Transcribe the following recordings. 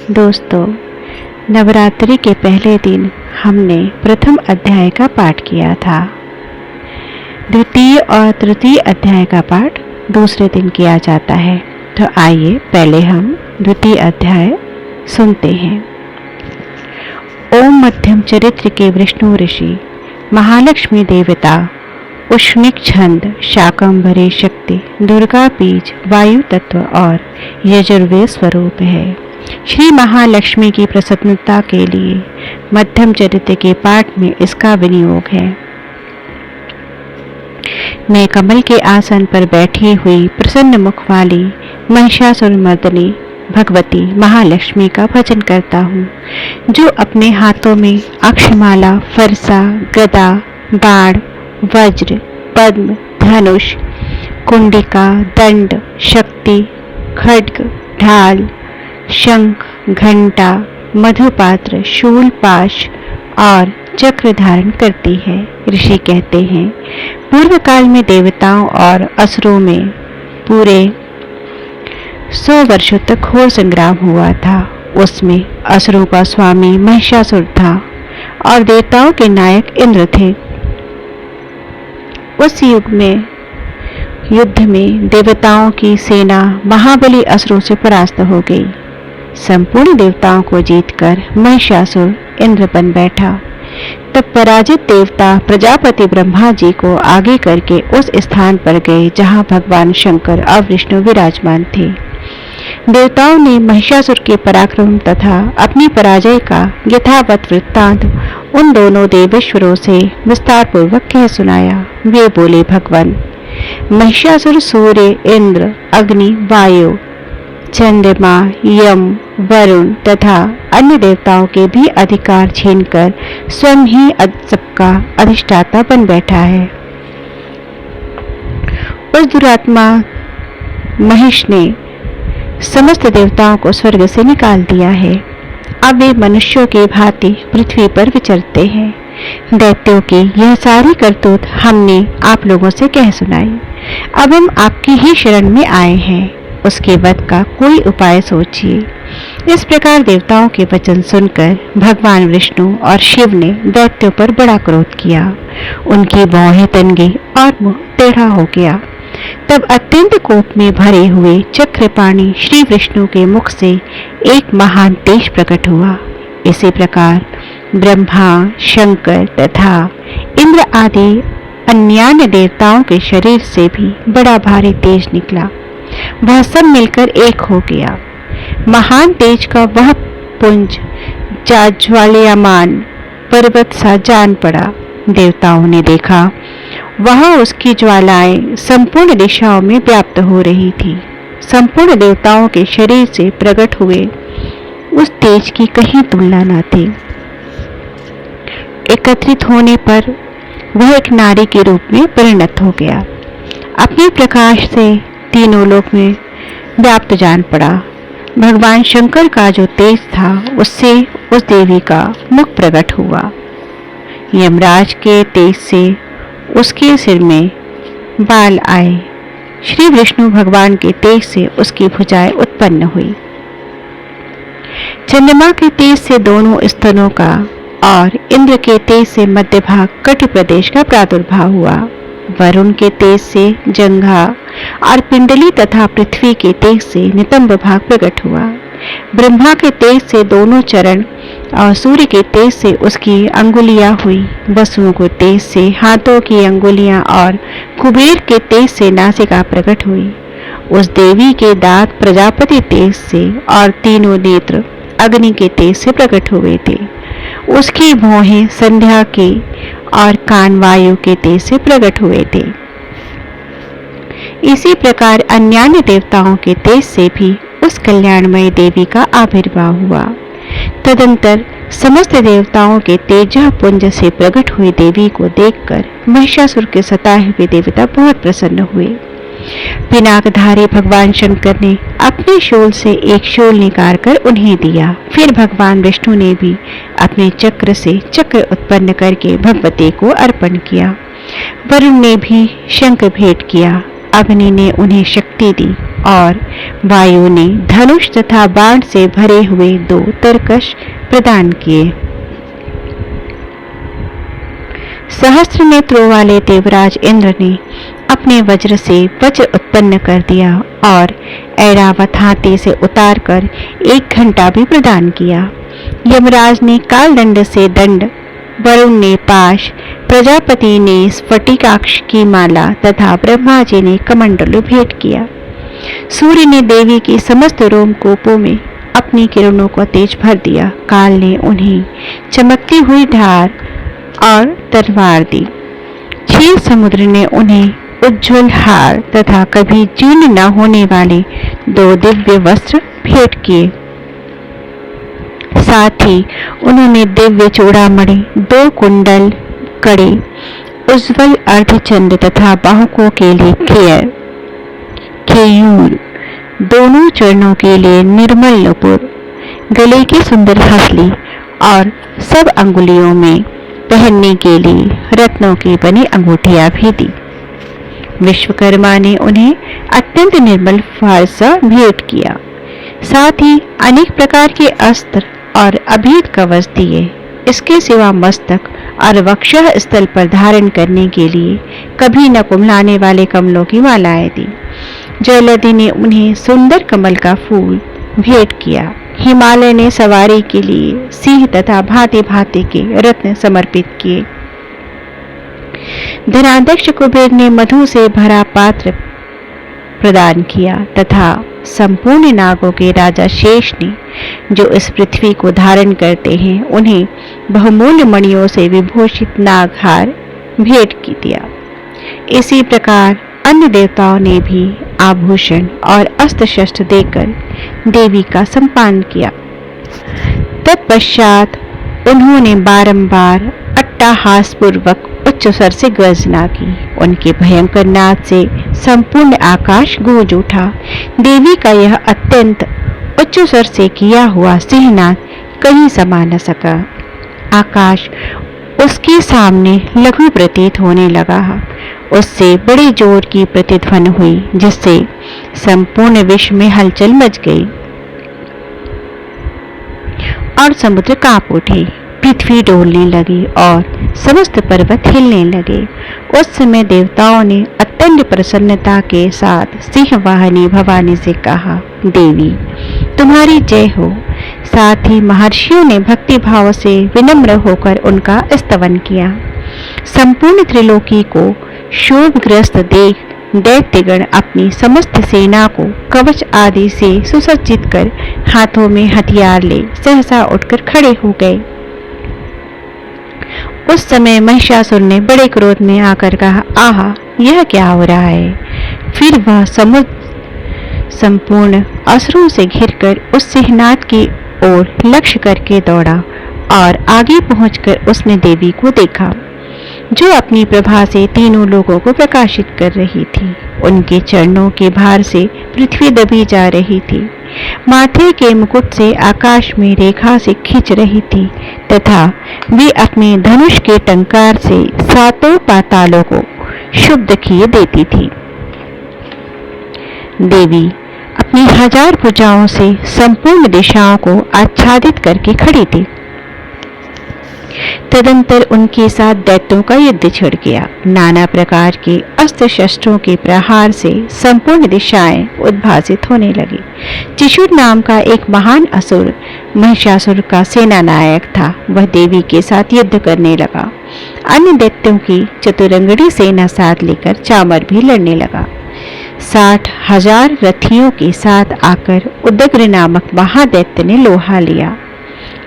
दोस्तों, नवरात्रि के पहले दिन हमने प्रथम अध्याय का पाठ किया था। द्वितीय और तृतीय अध्याय का पाठ दूसरे दिन किया जाता है। तो आइए पहले हम द्वितीय अध्याय सुनते हैं। ओम मध्यम चरित्र के विष्णु ऋषि, महालक्ष्मी देवता, उष्णिक छंद, शाकंभरी शक्ति, दुर्गा बीज, वायु तत्व और यजुर्वेद स्वरूप है। श्री महालक्ष्मी की प्रसन्नता के लिए मध्यम चरित्र के पाठ में इसका विनियोग है। मैं कमल के आसन पर बैठी हुई प्रसन्न मुख वाली महिषासुरमर्दिनी भगवती महालक्ष्मी का भजन करता हूँ, जो अपने हाथों में अक्षमाला, फरसा, गदा, बाण, वज्र, पद्म, धनुष, कुंडिका, दंड, शक्ति, खड्ग, ढाल, शंख, घंटा, मधुपात्र, शूल, पाश और चक्र धारण करती है। ऋषि कहते हैं, पूर्व काल में देवताओं और असुरों में पूरे 100 वर्षों तक घोर संग्राम हुआ था। उसमें असुरों का स्वामी महिषासुर था और देवताओं के नायक इंद्र थे। उस युद्ध में देवताओं की सेना महाबली असुरों से परास्त हो गई। संपूर्ण देवताओं को जीतकर महिषासुर इंद्र बन बैठा। तब पराजित देवता प्रजापति ब्रह्मा जी को आगे करके उस स्थान पर गए जहां भगवान शंकर और विष्णु विराजमान थे। देवताओं ने महिषासुर के पराक्रम तथा अपनी पराजय का यथावत वृत्तांत उन दोनों देवेश्वरों से विस्तार पूर्वक कह सुनाया। वे बोले, भगवान, महिषासुर सूर्य, इंद्र, अग्नि, वायु, चंद्रमा, यम, वरुण तथा अन्य देवताओं के भी अधिकार छीनकर स्वयं ही सबका अधिष्ठाता बन बैठा है। उस दुरात्मा महिष ने समस्त देवताओं को स्वर्ग से निकाल दिया है। अब वे मनुष्यों के भांति पृथ्वी पर विचरते हैं। दैत्यों की यह सारी करतूत हमने आप लोगों से कह सुनाई। अब हम आपकी ही शरण में आए हैं। उसके वध का कोई उपाय सोचिए। इस प्रकार देवताओं के वचन सुनकर भगवान विष्णु और शिव ने दैत्यों पर बड़ा क्रोध किया। उनकी भौहें तन गई और मुंह टेढ़ा हो गया। तब अत्यंत कोप में भरे हुए चक्रपाणी श्री विष्णु के मुख से एक महान तेज प्रकट हुआ। इसी प्रकार ब्रह्मा, शंकर तथा इंद्र आदि अन्यान्य देवताओं के शरीर से भी बड़ा भारी तेज निकला। वह सब मिलकर एक हो गया। महान तेज का वह पुंज ज्वालायमान पर्वत सा जान पड़ा। देवताओं ने देखा, वहां उसकी ज्वालाएं संपूर्ण दिशाओं में व्याप्त हो रही थी। संपूर्ण देवताओं के शरीर से प्रकट हुए उस तेज की कहीं तुलना न थी। एकत्रित होने पर वह एक नारी के रूप में परिणत हो गया। अपने प्रकाश से तीनों लोक में व्याप्त जान पड़ा। भगवान शंकर का जो तेज था, उससे उस देवी का मुख प्रकट हुआ। यमराज के तेज से उसके सिर में बाल आए। श्री विष्णु भगवान के तेज से उसकी भुजाएं उत्पन्न हुई। चंद्रमा के तेज से दोनों स्तनों का और इंद्र के तेज से मध्य भाग कटि प्रदेश का प्रादुर्भाव हुआ। वरुण के तेज से जंघा और पिंडली तथा पृथ्वी के तेज से नितंब भाग प्रकट हुआ। ब्रह्मा के तेज से दोनों चरण और सूर्य के तेज से उसकी अंगुलियां हुई। वसुओं के तेज से हाथों की अंगुलियां और कुबेर के तेज से नासिका प्रकट हुई। उस देवी के दांत प्रजापति तेज से और तीनों नेत्र अग्नि के तेज से प्रकट हुए थे। उसकी भौहें संध्या के और कान वायु के तेज से प्रकट हुए थे। इसी प्रकार अन्यान्य देवताओं के तेज से भी उस कल्याणमयी देवी का आविर्भाव हुआ। तदंतर समस्त देवताओं के तेजः पुंज से प्रकट हुई देवी को देखकर महिषासुर के सताए हुए देवता बहुत प्रसन्न हुए। पिनाकधारी भगवान शंकर ने अपने शूल से एक शूल निकाल कर उन्हें दिया। फिर भगवान विष्णु ने भी अपने चक्र से चक्र उत्पन्न करके भगवती को अर्पण किया। वरुण ने भी शंख भेंट किया। अग्नि ने उन्हें शक्ति दी और वायु ने धनुष तथा बाण से भरे हुए 2 तरकश प्रदान किए। सहस्त्र नेत्रों वाले देवराज इंद्र ने अपने वज्र से वज्र उत्पन्न कर दिया और ऐरावत हाथी से उतारकर 1 घंटा भी प्रदान किया। यमराज ने कालदंड से दंड, वरुण ने पाश, प्रजापति ने स्फटिकाक्ष की माला तथा ब्रह्मा जी ने कमंडलु भेंट किया। सूर्य ने देवी की समस्त रोमकूपों में अपनी किरणों को तेज भर दिया। काल ने उन्हें चमकती हुई धार और तलवार दी। क्षीर समुद्र ने उन्हें उज्ज्वल हार तथा कभी जीर्ण न होने वाले 2 दिव्य वस्त्र भेंट किए। साथ ही उन्होंने दिव्य चूड़ामणि, 2 कुंडल, कड़े, उज्ज्वल अर्धचंद्र तथा बाहुकों के लिए केयूर, दोनों चरणों के लिए निर्मल नुपुर, गले की सुंदर हंसली और सब अंगुलियों में पहनने के लिए रत्नों की बनी अंगूठियां भी दी। विश्वकर्मा ने उन्हें अत्यंत निर्मल फारसा भेंट किया। साथ ही अनेक प्रकार के अस्त्र और अभेद कवच दिए। इसके सिवा मस्तक और वक्षः स्थल पर धारण करने के लिए कभी न कुम्हलाने वाले कमलों की मालाएं दी। जयललिता ने उन्हें सुंदर कमल का फूल भेंट किया। हिमालय ने सवारी के लिए सिंह तथा भांति भांति के रत्न समर्पित किए। धनाध्यक्ष कुबेर ने मधु से भरा पात्र प्रदान किया तथा संपूर्ण नागों के राजा शेष ने, जो इस पृथ्वी को धारण करते हैं, उन्हें बहुमूल्य मणियों से विभूषित नागहार भेंट की दिया। इसी प्रकार अन्य देवताओं ने भी आभूषण और अस्त्र शस्त्र देकर देवी का सम्मान किया। तत्पश्चात उन्होंने बारंबार अट्टहासपूर्वक उच्च स्वर से गर्जना की। उनके भयंकर नाद से संपूर्ण आकाश गूंज उठा। देवी का यह अत्यंत उच्च स्वर से किया हुआ सिंहनाद कहीं समा न सका। आकाश उसके सामने लघु प्रतीत होने लगा। उससे बड़े जोर की प्रतिध्वनि हुई, जिससे संपूर्ण विश्व में हलचल मच गई और समुद्र कांप उठे। पृथ्वी डोलने लगी और समस्त पर्वत हिलने लगे। उस समय देवताओं ने अत्यंत प्रसन्नता के साथ सिंहवाहिनी भवानी से कहा, देवी तुम्हारी जय हो। साथ ही महर्षियों ने भक्ति भाव से विनम्र होकर उनका स्तवन किया। संपूर्ण त्रिलोकी को शोभग्रस्त देख दैत्यगण अपनी समस्त सेना को कवच आदि से सुसज्जित कर हाथों में हथियार ले सहसा उठकर खड़े हो गए। उस समय महिषासुर ने बड़े क्रोध में आकर कहा, आहा, यह क्या हो रहा है। फिर वह समुद्र संपूर्ण असुरों से घिरकर उस सिंहनाद की ओर लक्ष्य करके दौड़ा और आगे पहुंचकर उसने देवी को देखा, जो अपनी प्रभा से तीनों लोगों को प्रकाशित कर रही थी। उनके चरणों के भार से पृथ्वी दबी जा रही थी। माथे के मुकुट से आकाश में रेखा से खींच रही थी तथा वे अपने धनुष के टंकार से 7 पातालों को शुद्ध किए देती थी। देवी अपनी 1000 भुजाओं से संपूर्ण दिशाओं को आच्छादित करके खड़ी थी। तदंतर उनके साथ दैत्यों का युद्ध छिड़ गया। नाना प्रकार के अस्त्र शस्त्रों के प्रहार से संपूर्ण दिशाएं उद्भासित होने लगी। चिशुर नाम का एक महान असुर महिषासुर का सेना नायक था। वह देवी के साथ युद्ध करने लगा। अन्य दैत्यों की चतुरंगड़ी सेना साथ लेकर चामर भी लड़ने लगा। 60,000 रथियों के साथ आकर उदग्र नामक महादैत्य ने लोहा लिया।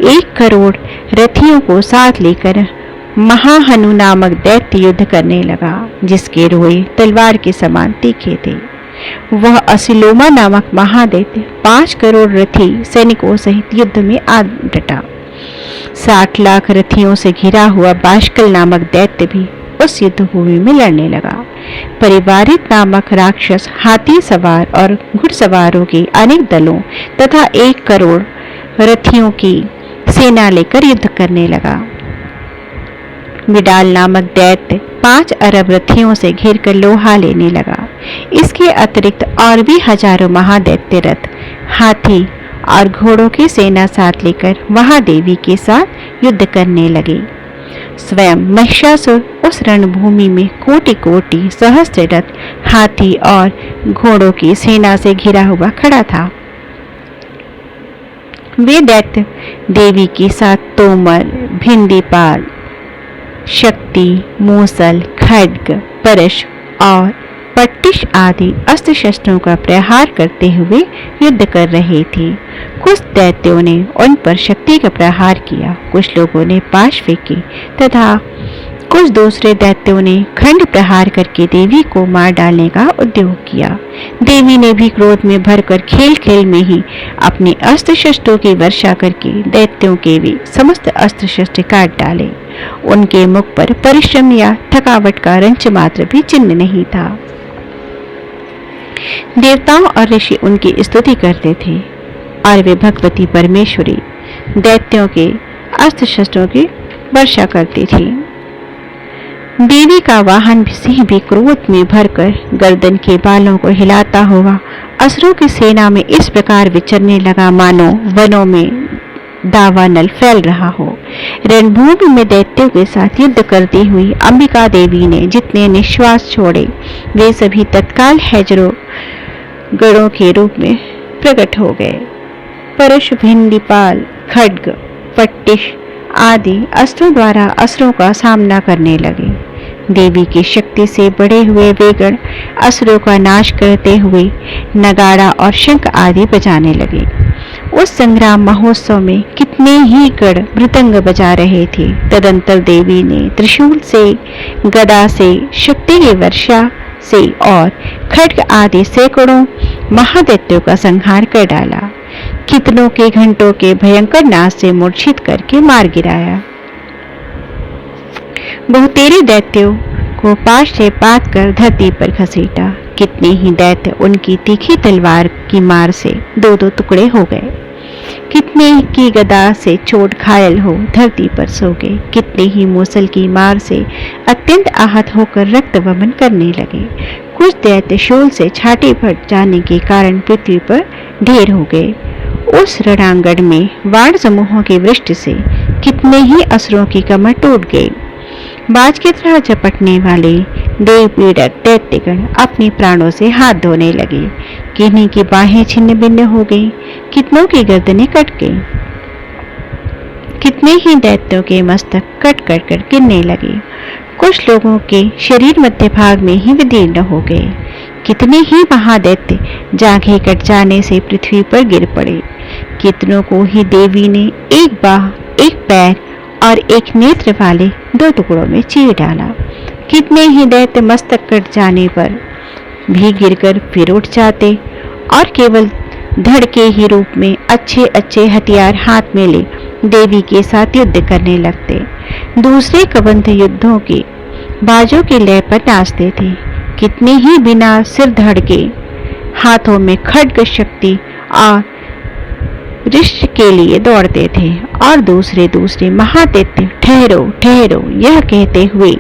1 करोड़ रथियों को साथ लेकर महाहनु नामक दैत्य युद्ध करने लगा, जिसके रोए तलवार के समान तीखे थे। वह असिलोमा नामक महादैत्य 5 करोड़ रथी सैनिकों सहित युद्ध में आ डटा। 60 लाख रथियों से घिरा हुआ बाष्कल नामक दैत्य भी उस युद्ध भूमि में लड़ने लगा। परिवारित नामक राक्षस हाथी सवार और घुड़सवारों के अनेक दलों तथा 1 करोड़ रथियों की सेना लेकर युद्ध करने लगा। विडाल नामक दैत्य 5 अरब रथियों से घिरकर लोहा लेने लगा। इसके अतिरिक्त और भी हजारों महादैत्य रथ, हाथी और घोड़ों की सेना साथ लेकर महादेवी के साथ युद्ध करने लगे। स्वयं महिषासुर उस रणभूमि में कोटि कोटि सहस्त्र रथ, हाथी और घोड़ों की सेना से घिरा हुआ खड़ा था। वे दैत्य देवी के साथ तोमर, भिंडीपाल, शक्ति, मूसल, खड्ग, परश और पट्टिश आदि अस्त्र शस्त्रों का प्रहार करते हुए युद्ध कर रहे थे। कुछ दैत्यों ने उन पर शक्ति का प्रहार किया, कुछ लोगों ने पाश फेंके तथा कुछ दूसरे दैत्यों ने खंड प्रहार करके देवी को मार डालने का उद्योग किया। देवी ने भी क्रोध में भरकर खेल खेल में ही अपने अस्त्र शस्त्रों की वर्षा करके दैत्यों के भी समस्त अस्त्र शस्त्र काट डाले। उनके मुख पर परिश्रम या थकावट का रंच मात्र भी चिन्ह नहीं था। देवताओं और ऋषि उनकी स्तुति करते थे और वे भगवती परमेश्वरी दैत्यों के अस्त्र शस्त्रों की वर्षा करती थी। देवी का वाहन सिंह भी क्रोध में भरकर गर्दन के बालों को हिलाता हुआ असुरों की सेना में इस प्रकार विचरने लगा मानो वनों में दावानल फैल रहा हो। रणभूमि में दैत्यों के साथ युद्ध करती हुई अंबिका देवी ने जितने निश्वास छोड़े वे सभी तत्काल हैजरों गणों के रूप में प्रकट हो गए। परश, भिंडीपाल, खड्ग, पट्टिश आदि अस्त्रों द्वारा असुरों का सामना करने लगे। देवी की शक्ति से बड़े हुए वे गण असुरों का नाश करते हुए नगाड़ा और शंख आदि बजाने लगे। उस संग्राम महोत्सव में कितने ही गण मृदंग बजा रहे थे। तदंतर देवी ने त्रिशूल से, गदा से, शक्ति की वर्षा से और खड्ग आदि सैकड़ों महादैत्यों का संहार कर डाला। कितनों के घंटों के भयंकर नाश से मूर्छित करके मार गिराया। बहुतेरे दैत्यों को पाश से पात कर धरती पर घसीटा। कितने ही दैत्य उनकी तीखी तलवार की मार से दो दो टुकड़े हो गए। कितने की गदा से चोट घायल हो धरती पर सो गए। कितने ही मूसल की मार से अत्यंत आहत होकर रक्त वमन करने लगे। कुछ दैत्य शूल से छाटे फट जाने के कारण पृथ्वी पर ढेर हो गए। उस रणांगण में बाण समूहों की वृष्टि से कितने ही असुरों की कमर टूट गई। बाज की तरह झपटने वाले देव पीड़क दैत्यगण अपने प्राणों से हाथ धोने लगे। किन्हीं की बाहें छिन्न भिन्न हो गई, कितनों की गर्दनें कट गई। कितने ही दैत्यों के मस्तक कट कट कर गिरने लगे। कुछ लोगों के शरीर मध्य भाग में ही विदीर्ण हो गए। कितने ही महादैत्य जांघें कट जाने से पृथ्वी पर गिर पड़े। कितनों को ही देवी ने एक बाह, एक पैर और एक नेत्र वाले दो टुकड़ों में चीर डाला। कितने ही दैत्य मस्तक कट जाने पर भी गिरकर फिर उठ जाते और केवल धड़ के ही रूप में अच्छे अच्छे हथियार हाथ में ले देवी के साथ युद्ध करने लगते। दूसरे कबंध युद्धों के बाजों के लय पर नाचते थे। कितने ही बिना सिर धड़ के हाथों में खड्ग शक्ति और ऋषि के लिए दौड़ते थे और दूसरे दूसरे महादैत्य ठहरो ठहरो यह कहते हुए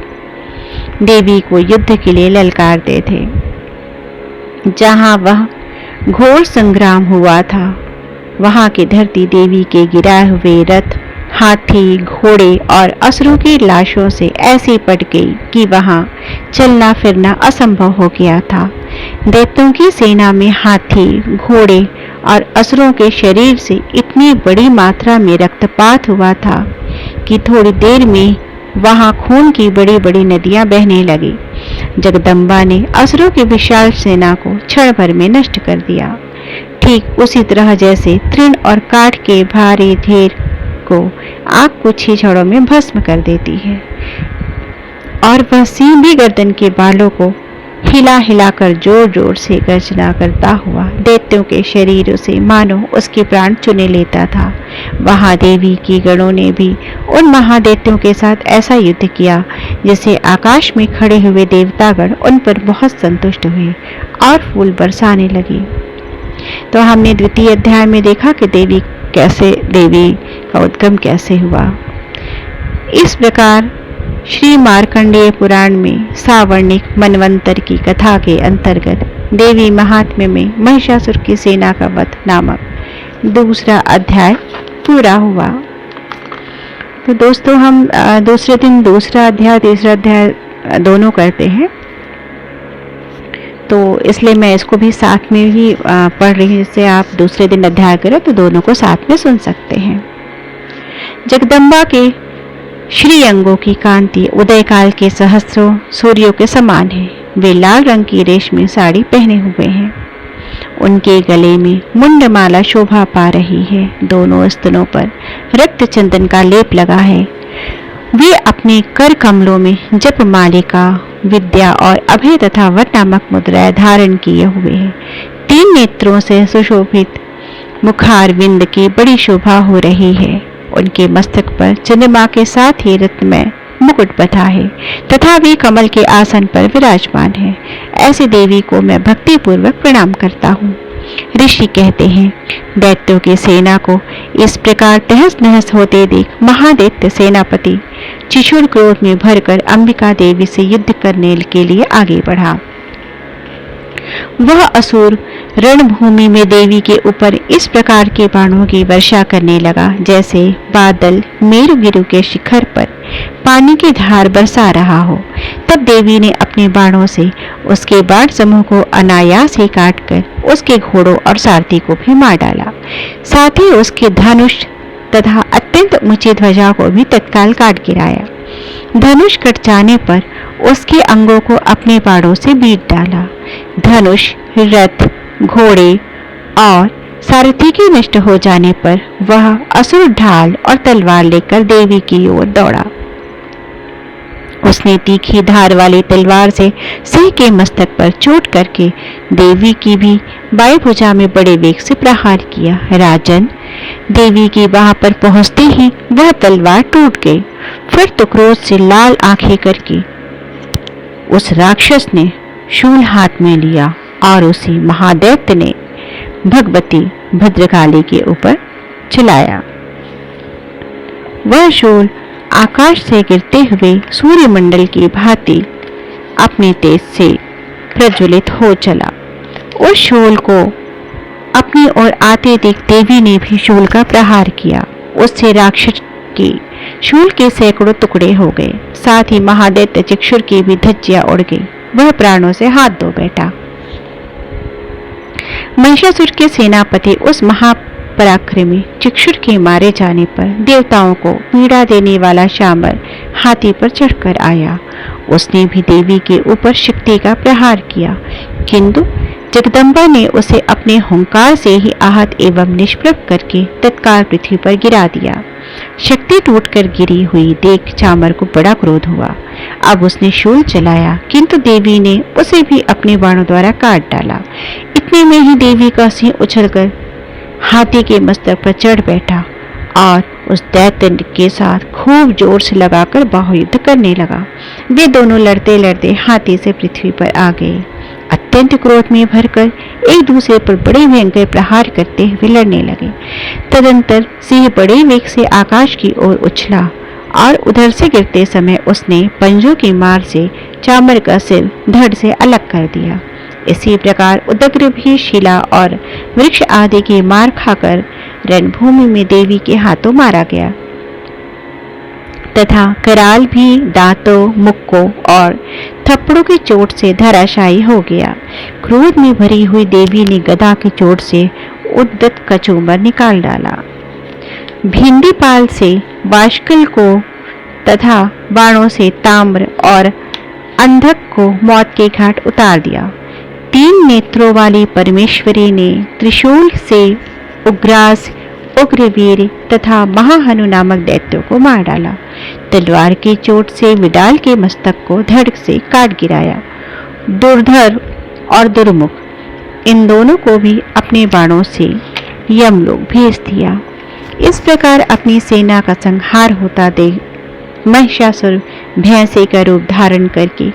देवी को युद्ध के लिए ललकारते थे। जहां वह घोर संग्राम हुआ था वहां की धरती देवी के गिराए हुए रथ, हाथी, घोड़े और असुरों की लाशों से ऐसी पट गई कि वहां चलना फिरना असंभव हो गया था। दैत्यों की सेना में हाथी, घोड़े और असुरों के शरीर से इतनी बड़ी मात्रा में रक्तपात हुआ था कि थोड़ी देर में वहां खून की बड़ी बड़ी नदियां बहने लगी। जगदम्बा ने असुरों की विशाल सेना को क्षण भर में नष्ट कर दिया, ठीक उसी तरह जैसे तृण और काठ के भारी ढेर को आग कुछ ही क्षणों में भस्म कर देती है। और वह सिंह भी गर्दन के बालों को हिला हिलाकर जोर जोर से गर्जना करता हुआ दैत्यों के शरीरों से मानो उसके प्राण चुने लेता था। वहां देवी की गणों ने भी उन महादैत्यों के साथ ऐसा युद्ध किया जिसे आकाश में खड़े हुए देवतागण उन पर बहुत संतुष्ट हुए और फूल बरसाने लगे। तो हमने द्वितीय अध्याय में देखा कि देवी का उद्गम कैसे हुआ। इस प्रकार श्री मार्कंडेय पुराण में सावर्णिक मनवंतर की कथा के अंतर्गत देवी महात्म्य में महिषासुर की सेना का वध नामक दूसरा अध्याय पूरा हुआ। तो दोस्तों, हम दूसरे दिन दूसरा अध्याय तीसरा अध्याय दोनों करते हैं, तो इसलिए मैं इसको भी साथ में ही पढ़ रही हूँ, जिससे आप दूसरे दिन अध्याय करें तो दोनों को साथ में सुन सकते हैं। जगदम्बा के श्री अंगों की कांति उदय काल के सहस्रों सूर्यों के समान है। वे लाल रंग की रेशमी साड़ी पहने हुए हैं। उनके गले में मुंडमाला शोभा पा रही है। दोनों स्तनों पर रक्त चंदन का लेप लगा है। वे अपने कर कमलों में जप मालिका, विद्या और अभय तथा वर नामक मुद्राएं धारण किए हुए हैं। 3 नेत्रों से सुशोभित मुखार विंद की बड़ी शोभा हो रही है। उनके मस्तक पर चंद्रमा के साथ ही रत्नमय मुकुट बंधा है तथा वे कमल के आसन पर विराजमान है। ऐसी देवी को मैं भक्ति पूर्वक प्रणाम करता हूँ। ऋषि कहते हैं, दैत्यों की सेना को इस प्रकार तहस नहस होते देख महादैत्य सेनापति चिशुर क्रोध में भरकर अंबिका देवी से युद्ध करने के लिए आगे बढ़ा। वह असुर रणभूमि में देवी के ऊपर इस प्रकार के बाणों की वर्षा करने लगा जैसे बादल मेरुगिरु के शिखर पर पानी की धार बरसा रहा हो। तब देवी ने अपने बाणों से उसके बाण समूह को अनायास ही काटकर उसके घोड़ों और सारथी को भी मार डाला। साथ ही उसके धनुष तथा अत्यंत ऊंची ध्वजा को भी तत्काल काट गिराया। धनुष कट जाने पर उसके अंगों को अपने बाणों से बीट डाला। धनुष, रथ, घोड़े और सारथी के नष्ट हो जाने पर वह असुर ढाल और तलवार लेकर देवी की ओर दौड़ा। उसने तीखी धार वाली तलवार से सिंह के मस्तक पर चोट करके देवी की भी बाएं भुजा में बड़े वेग से प्रहार किया। राजन, देवी की बाह पर पहुंचते ही वह तलवार टूट गई। फिर तो क्रोध से लाल आंखें करके उस राक्षस ने शूल हाथ में लिया और उसी महादैत्य ने भगवती भद्रकाली के ऊपर चलाया। वह शूल आकाश से गिरते हुए सूर्यमंडल की भांति अपने तेज से प्रज्वलित हो चला। उस शूल को अपनी ओर आते देख देवी ने भी शूल का प्रहार किया। उससे राक्षस की शूल के सैकड़ों टुकड़े हो गए। साथ ही महादैत्य चिक्षुर की भी धज्जियां उड़ गई। वह प्राणों से हाथ धो बैठा। महिषासुर के सेनापति उस महापराक्रमी चिक्षुर के मारे जाने पर देवताओं को पीड़ा देने वाला शांबर हाथी पर चढ़कर आया। उसने भी देवी के ऊपर शक्ति का प्रहार किया, किंतु जगदम्बा ने उसे अपने हुंकार से ही आहत एवं निष्प्रभ करके तत्काल पृथ्वी पर गिरा दिया। शक्ति टूटकर गिरी हुई देख चामर को बड़ा क्रोध हुआ। अब उसने शूल चलाया, किंतु देवी ने उसे भी अपने बाणों द्वारा काट डाला। इतने में ही देवी का सिंह उछलकर हाथी के मस्तक पर चढ़ बैठा और उस दैत्य के साथ खूब जोर से लगाकर बाहुयुद्ध करने लगा। वे दोनों लड़ते लड़ते हाथी से पृथ्वी पर आ गए। अत्यंत क्रोध में भरकर एक दूसरे पर बड़े भयंकर प्रहार करते हुए लड़ने लगे। तदंतर सिंह बड़े वेग से आकाश की ओर उछला और उधर से गिरते समय उसने पंजों की मार से चामर का सिर धड़ से अलग कर दिया। इसी प्रकार उदग्र भी शिला और वृक्ष आदि की मार खाकर रणभूमि में देवी के हाथों मारा गया तथा कराल भी दांतों, मुक्कों और थप्पड़ों की चोट से धराशायी हो गया। क्रोध में भरी हुई देवी ने गदा की चोट से उद्दत कचूमर निकाल डाला। भिंडीपाल से बाष्कल को तथा बाणों से ताम्र और अंधक को मौत के घाट उतार दिया। 3 नेत्रों वाली परमेश्वरी ने त्रिशूल से उग्रास, उग्रवीर तथा महाहनु नामक दैत्यों को मार डाला। तलवार की चोट से विडाल के मस्तक को धड़ से काट गिराया। दुर्धर और दुर्मुख, इन दोनों को भी अपने बाणों से यमलोक भेज दिया। इस प्रकार अपनी सेना का संहार होता देख महिषासुर भैंसे का रूप धारण करके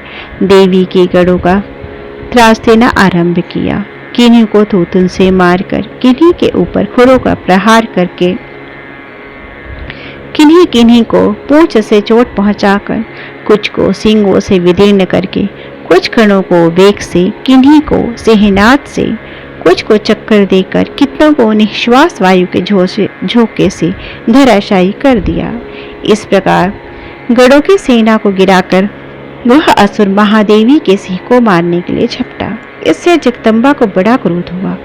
देवी के गढ़ों का त्रास देना आरंभ किया। किन्हीं को तूतन से मारकर, किन्हीं के ऊपर खुरों का प्रहार करके, किन्हीं को पूंछ से चोट पहुंचाकर कुछ को सींगों से विदीर्ण करके, कुछ कणों को वेग से, किन्हीं को सिंहनाद से, कुछ को चक्कर देकर, कितनों को निश्वास वायु के झोंके से धराशायी कर दिया। इस प्रकार गणों की सेना को गिराकर वह असुर महादेवी के सिंह को मारने के लिए झपटा। इससे जगदम्बा को बड़ा क्रोध हुआ।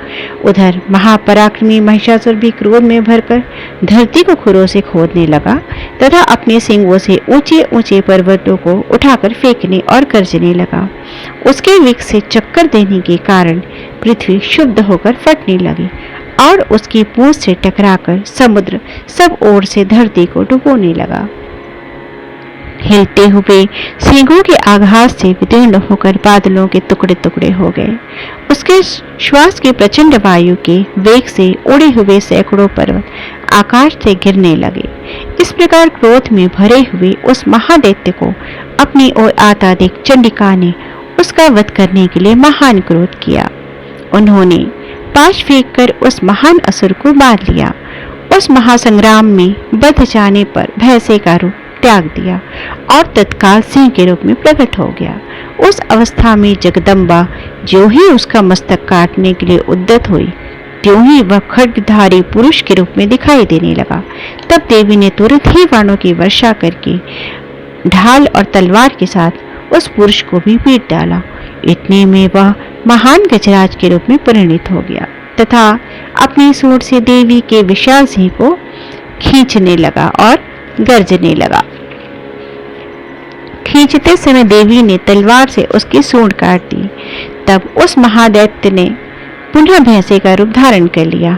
उधर महापराक्रमी महिषासुर भी क्रोध में भरकर धरती को खुरों से खोदने लगा तथा अपने सींगों से ऊंचे ऊंचे पर्वतों को उठाकर फेंकने और गरजने लगा। उसके वेग से चक्कर देने के कारण पृथ्वी शुद्ध होकर फटने लगी और उसकी पूंछ से टकराकर समुद्र सब ओर से धरती को डुबोने लगा। हिलते हुए सींगों के आघात से विदीर्ण होकर बादलों के टुकड़े टुकड़े हो गए। उसके श्वास की प्रचंड वायु के वेग से उड़े हुए सैकड़ों पर्वत आकाश से गिरने लगे। इस प्रकार क्रोध में भरे हुए उस महादैत्य को अपनी ओर आता देख चंडिका ने उसका वध करने के लिए महान क्रोध किया। उन्होंने पाश फेंककर उस महान असुर को मार लिया। उस महासंग्राम में बध जाने पर भैंसे का रूप त्याग दिया और तत्काल सिंह के रूप में प्रकट हो गया। उस अवस्था में जगदम्बा जो ही उसका मस्तक काटने के लिए उद्यत हुई, त्यों ही वह खड्गधारी पुरुष के रूप में दिखाई देने लगा। तब देवी ने तुरंत ही बाणों की वर्षा करके ढाल और तलवार के साथ उस पुरुष को भी पीट डाला। इतने में वह महान गजराज के रूप में परिणित हो गया तथा अपनी सूंड से देवी के विशाल सिंह को खींचने लगा और गरजने लगा। खींचते समय देवी ने तलवार से उसकी सूंड काट दी। तब उस महादैत्य ने पुनः भैंसे का रूप धारण कर लिया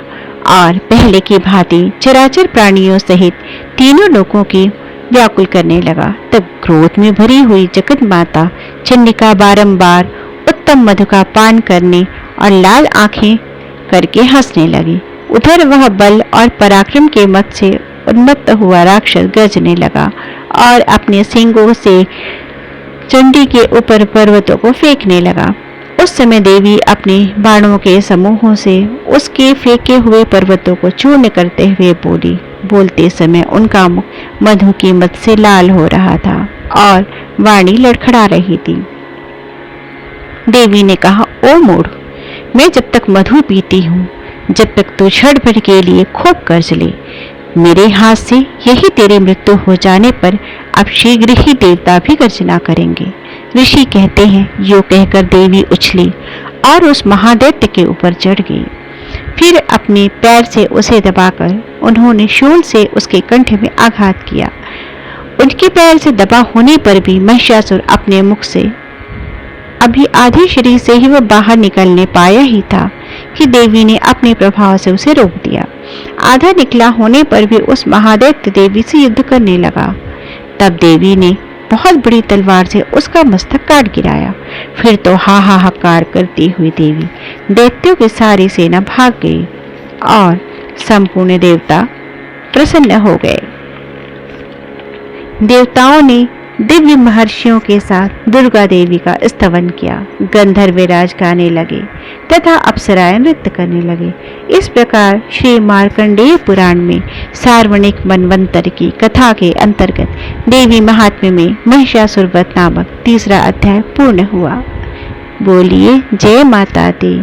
और पहले की भांति चराचर प्राणियों सहित तीनों लोगों की व्याकुल करने लगा। तब क्रोध में भरी हुई जगत माता चंडिका बारंबार उत्तम मधु का पान करने और लाल आंखें करके हंसने लगी। उधर वह बल और पराक्रम के मत से उन्मत्त हुआ राक्षस गरजने लगा और अपने सींगों से चंडी के ऊपर पर्वतों को फेंकने लगा। उस समय देवी अपने बाणों के समूहों से उसके फेंके हुए पर्वतों को चूर्ण करते हुए बोली। बोलते समय उनका मुख मधु की मत से लाल हो रहा था और वाणी लड़खड़ा रही थी। देवी ने कहा, ओ मूढ़, मैं जब तक मधु पीती हूँ, जब तक तू क्षण भर के लिए खूब गर्ज ले। मेरे हाथ से यही तेरी मृत्यु हो जाने पर अब शीघ्र ही देवता भी गर्जना करेंगे। ऋषि कहते हैं, यो कहकर देवी उछली और उस महादैत्य के ऊपर चढ़ गई। फिर अपने पैर से उसे दबाकर उन्होंने शूल से उसके कंठ में आघात किया। उनके पैर से दबा होने पर भी महिषासुर अपने मुख से अभी आधे शरीर से ही वह बाहर निकलने पाया ही था कि देवी ने अपने प्रभाव से उसे रोक दिया। आधा निकला होने पर भी उस महादैत्य देवी से युद्ध करने लगा। तब देवी ने बहुत बड़ी तलवार से उसका मस्तक काट गिराया। फिर तो हाहाकार करती हुई देवी दैत्यों की सारी सेना भाग गई और संपूर्ण देवता प्रसन्न हो गए। देवताओं ने दिव्य महर्षियों के साथ दुर्गा देवी का स्तवन किया। गंधर्वराज गाने लगे तथा अप्सराएं नृत्य करने लगे। इस प्रकार श्री मार्कंडेय पुराण में सार्वणिक मनवंतर की कथा के अंतर्गत देवी महात्म्य में महिषासुर वध नामक तीसरा अध्याय पूर्ण हुआ। बोलिए जय माता दी।